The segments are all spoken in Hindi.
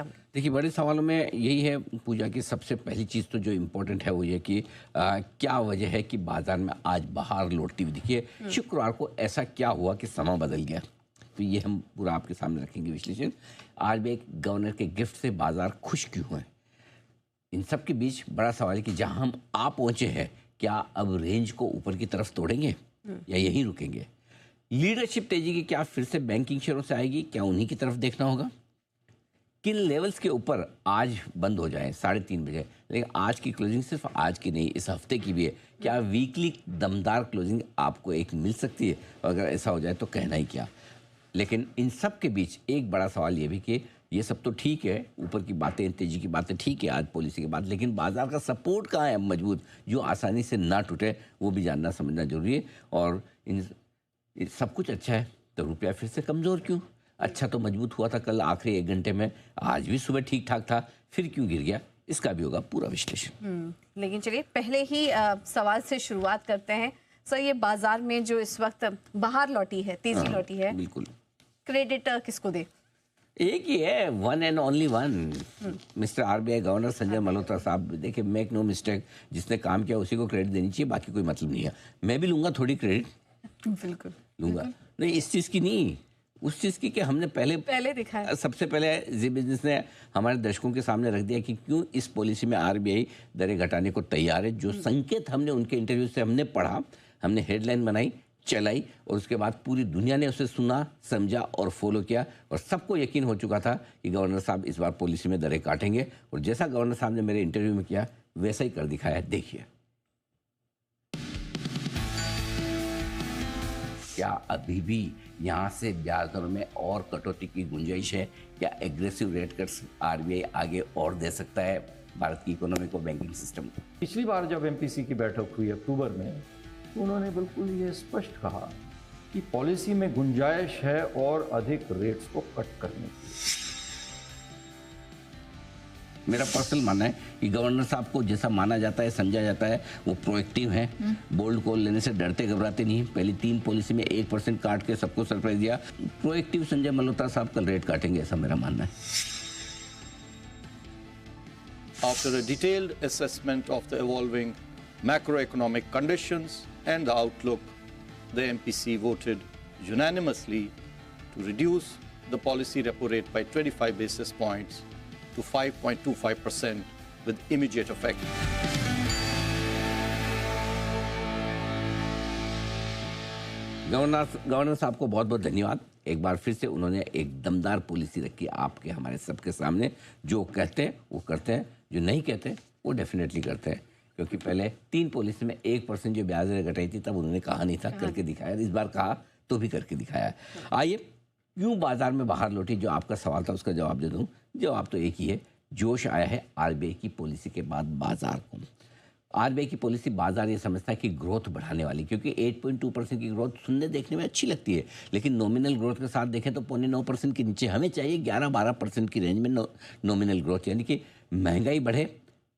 होंगे? देखिए, बड़े सवालों में यही है पूजा की सबसे पहली चीज़ तो जो इम्पोर्टेंट है वो ये कि क्या वजह है कि बाजार में आज बाहर लौटती हुई दिखी है। शुक्रवार को ऐसा क्या हुआ कि समा बदल गया, तो ये हम पूरा आपके सामने रखेंगे विश्लेषण। आज भी एक गवर्नर के गिफ्ट से बाजार खुश क्यों हैं, इन सब के बीच बड़ा सवाल है कि जहां हम आ पहुंचे हैं, क्या अब रेंज को ऊपर की तरफ तोड़ेंगे या यहीं रुकेंगे। लीडरशिप तेजी की क्या फिर से बैंकिंग शेयरों से आएगी, क्या उन्हीं की तरफ देखना होगा। किन लेवल्स के ऊपर आज बंद हो जाए 3:30 बजे, लेकिन आज की क्लोजिंग सिर्फ आज की नहीं, इस हफ्ते की भी है। क्या वीकली दमदार क्लोजिंग आपको एक मिल सकती है, और अगर ऐसा हो जाए तो कहना ही क्या। लेकिन इन सब के बीच एक बड़ा सवाल ये भी कि ये सब तो ठीक है, ऊपर की बातें, तेजी की बातें ठीक है आज पॉलिसी के बाद, लेकिन बाजार का सपोर्ट कहाँ है मजबूत, जो आसानी से ना टूटे, वो भी जानना समझना जरूरी है। और इन सब कुछ अच्छा है तो रुपया फिर से कमज़ोर क्यों। अच्छा तो मजबूत हुआ था कल आखिरी 1 घंटे में, आज भी सुबह ठीक ठाक था, फिर क्यों गिर गया, इसका भी होगा पूरा विश्लेषण। लेकिन चलिए पहले ही सवाल से शुरुआत करते हैं। सर, ये बाजार में जो इस वक्त बाहर लौटी है, तेजी लौटी है, बिल्कुल, क्रेडिट किसको दे? एक ही है, one and only one, mister RBI governor Sanjay Malhotra साहब। देखिए, मेक नो मिस्टेक, जिसने काम किया उसी को क्रेडिट देनी चाहिए, बाकी कोई मतलब नहीं है। मैं भी लूंगा थोड़ी क्रेडिट, बिल्कुल लूंगा, नहीं इस चीज़ की नहीं, उस चीज़ की कि हमने पहले दिखाया। सबसे पहले जी बिजनेस ने हमारे दर्शकों के सामने रख दिया कि क्यों इस पॉलिसी में आरबीआई दरें घटाने को तैयार है। जो संकेत हमने उनके इंटरव्यू से हमने पढ़ा, हमने हेडलाइन बनाई, चलाई, और उसके बाद पूरी दुनिया ने उसे सुना, समझा और फॉलो किया, और सबको यकीन हो चुका था कि गवर्नर साहब इस बार पॉलिसी में दरें काटेंगे। और जैसा गवर्नर साहब ने मेरे इंटरव्यू में किया वैसा ही कर दिखाया है। देखिए, क्या अभी भी यहाँ से ब्याज दरों में और कटौती की गुंजाइश है? क्या एग्रेसिव रेट कट्स आरबीआई आगे और दे सकता है भारत की इकोनॉमी को, बैंकिंग सिस्टम को? पिछली बार जब एमपीसी की बैठक हुई अक्टूबर में, तो उन्होंने बिल्कुल ये स्पष्ट कहा कि पॉलिसी में गुंजाइश है और अधिक रेट्स को कट करने की। मेरा पर्सनल मानना है कि गवर्नर साहब को जैसा माना जाता है, समझा जाता है, वो प्रोएक्टिव हैं, बोल्ड कॉल लेने से डरते घबराते नहीं। पहली 3 पॉलिसी में 1% काट के सबको सरप्राइज दिया। प्रोएक्टिव संजय मल्होत्रा साहब कल रेट काटेंगे, ऐसा मेरा मानना है। After a detailed assessment of the evolving macroeconomic conditions and the outlook, the MPC voted unanimously to reduce the policy repo rate by 25 basis points to 5.25% with immediate effect. Governor साहब को बहुत बहुत धन्यवाद। एक बार फिर से उन्होंने एक दमदार पॉलिसी रखी आपके हमारे सबके सामने। जो कहते हैं वो करते हैं, जो नहीं कहते वो डेफिनेटली करते हैं। क्योंकि पहले 3 पॉलिसी में 1% जो ब्याज दरें घटाई थी तब उन्होंने कहा नहीं था, करके दिखाया। इस बार कहा तो भी करके दिखाया। आइए, क्यों बाजार में बाहर लौटी, जो आपका सवाल था उसका जवाब दे दूं। जवाब तो एक ही है, जोश आया है आरबीआई की पॉलिसी के बाद बाजार को। आरबीआई की पॉलिसी बाजार ये समझता है कि ग्रोथ बढ़ाने वाली, क्योंकि 8.2% की ग्रोथ सुनने देखने में अच्छी लगती है, लेकिन नॉमिनल ग्रोथ के साथ देखें तो 0.9% के नीचे। हमें चाहिए 11-12% की रेंज में नॉमिनल ग्रोथ, यानी कि महंगाई बढ़े,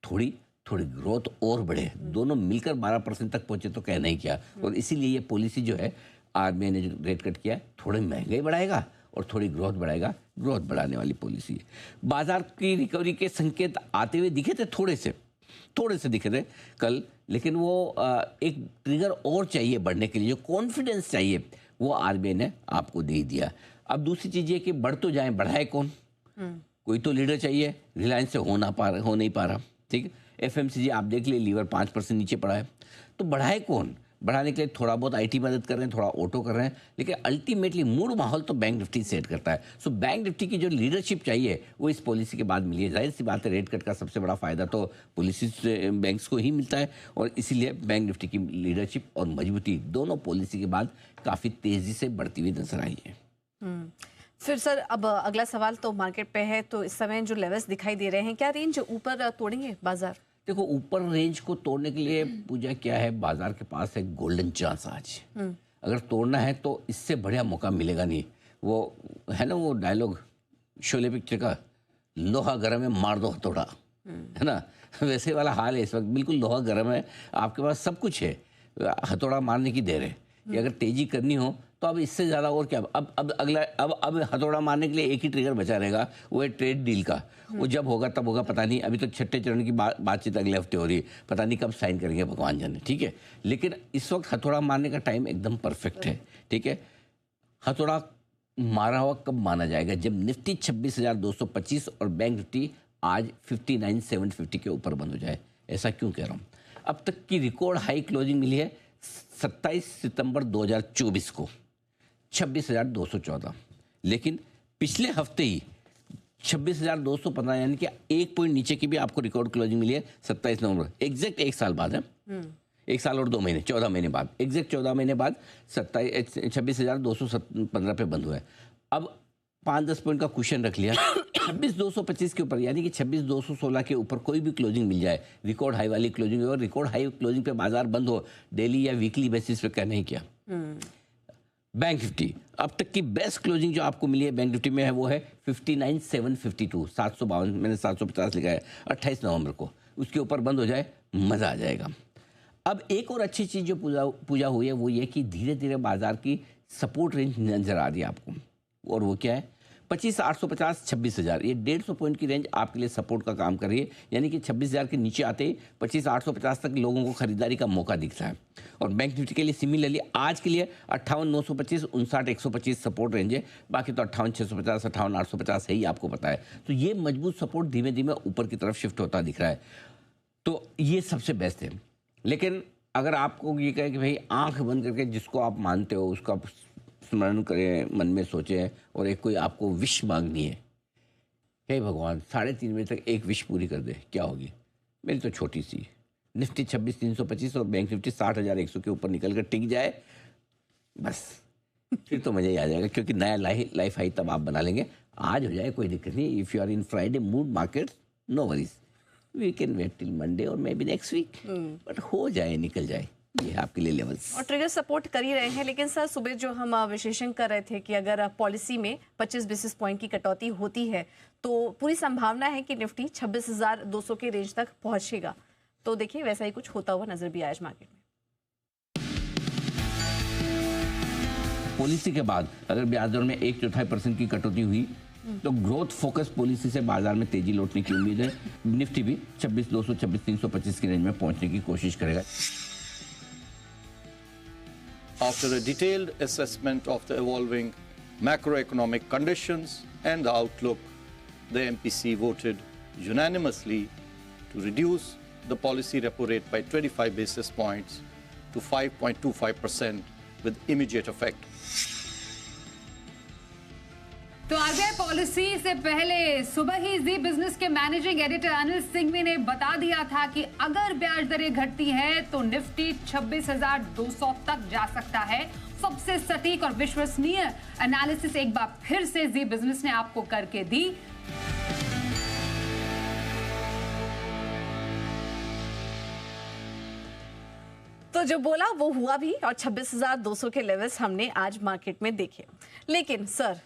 थोड़ी थोड़ी ग्रोथ और बढ़े, दोनों मिलकर 12% तक पहुंचे तो कहना ही क्या। और इसीलिए ये पॉलिसी जो है आरबीआई ने जो रेट कट किया, थोड़ी महंगाई बढ़ाएगा और थोड़ी ग्रोथ बढ़ाएगा, ग्रोथ बढ़ाने वाली पॉलिसी है। बाजार की रिकवरी के संकेत आते हुए दिखे थे, थोड़े से दिखे थे कल, लेकिन वो एक ट्रिगर और चाहिए बढ़ने के लिए, जो कॉन्फिडेंस चाहिए वो आरबीआई ने आपको दे दिया। अब दूसरी चीज़ ये कि बढ़ तो जाए, बढ़ाए कौन? कोई तो लीडर चाहिए। रिलायंस से हो नहीं पा रहा, ठीक है। एफएमसीजी आप देख लिए, लीवर 5% नीचे पड़ा है, तो बढ़ाए कौन? बढ़ाने के लिए थोड़ा बहुत आईटी मदद कर रहे हैं, थोड़ा ऑटो कर रहे हैं, लेकिन अल्टीमेटली मूड माहौल तो बैंक निफ्टी सेट करता है। सो बैंक निफ्टी की जो लीडरशिप चाहिए वो इस पॉलिसी के बाद मिली है। जाहिर सी बात है, रेट कट का सबसे बड़ा फायदा तो पॉलिसी से बैंक्स को ही मिलता है, और इसीलिए बैंक निफ्टी की लीडरशिप और मजबूती दोनों पॉलिसी के बाद काफ़ी तेज़ी से बढ़ती हुई नजर आई है। फिर सर, अब अगला सवाल तो मार्केट पे है, तो इस समय जो लेवल्स दिखाई दे रहे हैं, क्या रेंज ऊपर तोड़ेंगे बाजार? देखो, ऊपर रेंज को तोड़ने के लिए पूजा क्या है, बाजार के पास एक गोल्डन चांस आज। अगर तोड़ना है तो इससे बढ़िया मौका मिलेगा नहीं। वो है ना वो डायलॉग शोले पिक्चर का, लोहा गर्म है मार दो हथौड़ा, है ना, वैसे वाला हाल है इस वक्त। बिल्कुल लोहा गर्म है, आपके पास सब कुछ है, हथौड़ा मारने की देर है। कि अगर तेजी करनी हो तो अब इससे ज़्यादा और क्या, अब अगला अब हथौड़ा मारने के लिए एक ही ट्रिगर बचा रहेगा, वो है ट्रेड डील का। वो जब होगा तब होगा, पता नहीं। अभी तो छठे चरण की बातचीत अगले हफ्ते हो रही है, पता नहीं कब साइन करेंगे, भगवान जाने, ठीक है। लेकिन इस वक्त हथौड़ा मारने का टाइम एकदम परफेक्ट है, ठीक है। हथौड़ा मारा हुआ कब माना जाएगा? जब निफ्टी 26,225 और बैंक निफ्टी आज 59,750 के ऊपर बंद हो जाए। ऐसा क्यों कह रहा हूँ? अब तक की रिकॉर्ड हाई क्लोजिंग मिली है 27 सितंबर 2024 को 26,214, लेकिन पिछले हफ्ते ही 26,215 यानी कि 1 पॉइंट नीचे की भी आपको रिकॉर्ड क्लोजिंग मिली है 27 नवंबर, एग्जैक्ट 1 साल बाद है। 1 साल और 2 महीने, 14 महीने बाद, एग्जैक्ट 14 महीने बाद 26,215 पे बंद हुआ है। अब 5-10 पॉइंट का क्वेश्चन रख लिया 26,225 के ऊपर, यानी कि 26,216 के ऊपर कोई भी क्लोजिंग मिल जाए, रिकॉर्ड हाई वाली क्लोजिंग हो, और रिकॉर्ड हाई क्लोजिंग पे बाजार बंद हो डेली या वीकली बेसिस पे, क्या नहीं किया। बैंक निफ्टी अब तक की बेस्ट क्लोजिंग जो आपको मिली है बैंक निफ्टी में है वो है 59,752, 752, मैंने 750 लिखा है, 28 नवंबर को। उसके ऊपर बंद हो जाए, मज़ा आ जाएगा। अब एक और अच्छी चीज़ जो पूजा हुई है वो ये कि धीरे धीरे बाजार की सपोर्ट रेंज नजर आ रही है आपको, और वो क्या है 25,850, 26,000, ये 150 पॉइंट की रेंज आपके लिए सपोर्ट का काम कर रही है। यानी कि 26,000 के नीचे आते ही 25,850 तक लोगों को खरीदारी का मौका दिखता है। और बैंक निफ्टी के लिए सिमिलरली आज के लिए 58,925, 59,125 सपोर्ट रेंज है। बाकी तो 58,650, 58,850 है ही, आपको पता है। तो ये मजबूत सपोर्ट धीमे धीमे ऊपर की तरफ शिफ्ट होता दिख रहा है, तो ये सबसे बेस्ट है। लेकिन अगर आपको ये कहे कि भाई आंख बंद करके जिसको आप मानते हो उसका स्मरण करें, मन में सोचें, और एक कोई आपको विश मांगनी है, हे भगवान 3:30 बजे तक एक विश पूरी कर दे, क्या होगी? मेरी तो छोटी सी, निफ्टी 26,325 और बैंक निफ्टी 60,100 के ऊपर निकल कर टिक जाए, बस फिर तो मज़ा ही आ जाएगा, क्योंकि नया लाइफ हाई तब आप बना लेंगे। आज हो जाए कोई दिक्कत नहीं, if you are in Friday mood market, no worries, we can wait till Monday और may be next week, but हो जाए, निकल जाए, ये है आपके लिए लेवल्स। और ट्रिगर सपोर्ट कर ही रहे हैं। लेकिन सर सुबह जो हम विश्लेषण कर रहे थे कि अगर पॉलिसी में 25 बेसिस पॉइंट की कटौती होती है तो पूरी संभावना है कि निफ्टी 26,200 के रेंज तक पहुंचेगा। तो देखिए वैसा ही कुछ होता हुआ नजर भी आया आज मार्केट में। पॉलिसी के बाद अगर ब्याज दर में 1/4% की कटौती हुई तो ग्रोथ फोकस पॉलिसी से बाजार में तेजी लौटने की उम्मीद है। निफ्टी भी 26,200, 26,325 की रेंज में पहुंचने की कोशिश करेगा। After a detailed assessment of the evolving macroeconomic conditions and the outlook, the MPC voted unanimously to reduce the policy repo rate by 25 basis points to 5.25% with immediate effect. तो आरबीआई पॉलिसी से पहले सुबह ही जी बिजनेस के मैनेजिंग एडिटर अनिल सिंघवी ने बता दिया था कि अगर ब्याज दरें घटती हैं तो निफ्टी 26,200 तक जा सकता है। सबसे सटीक और विश्वसनीय एनालिसिस एक बार फिर से जी बिजनेस ने आपको करके दी। तो जो बोला वो हुआ भी, और 26,200 के लेवल्स हमने आज मार्केट में देखे। लेकिन सर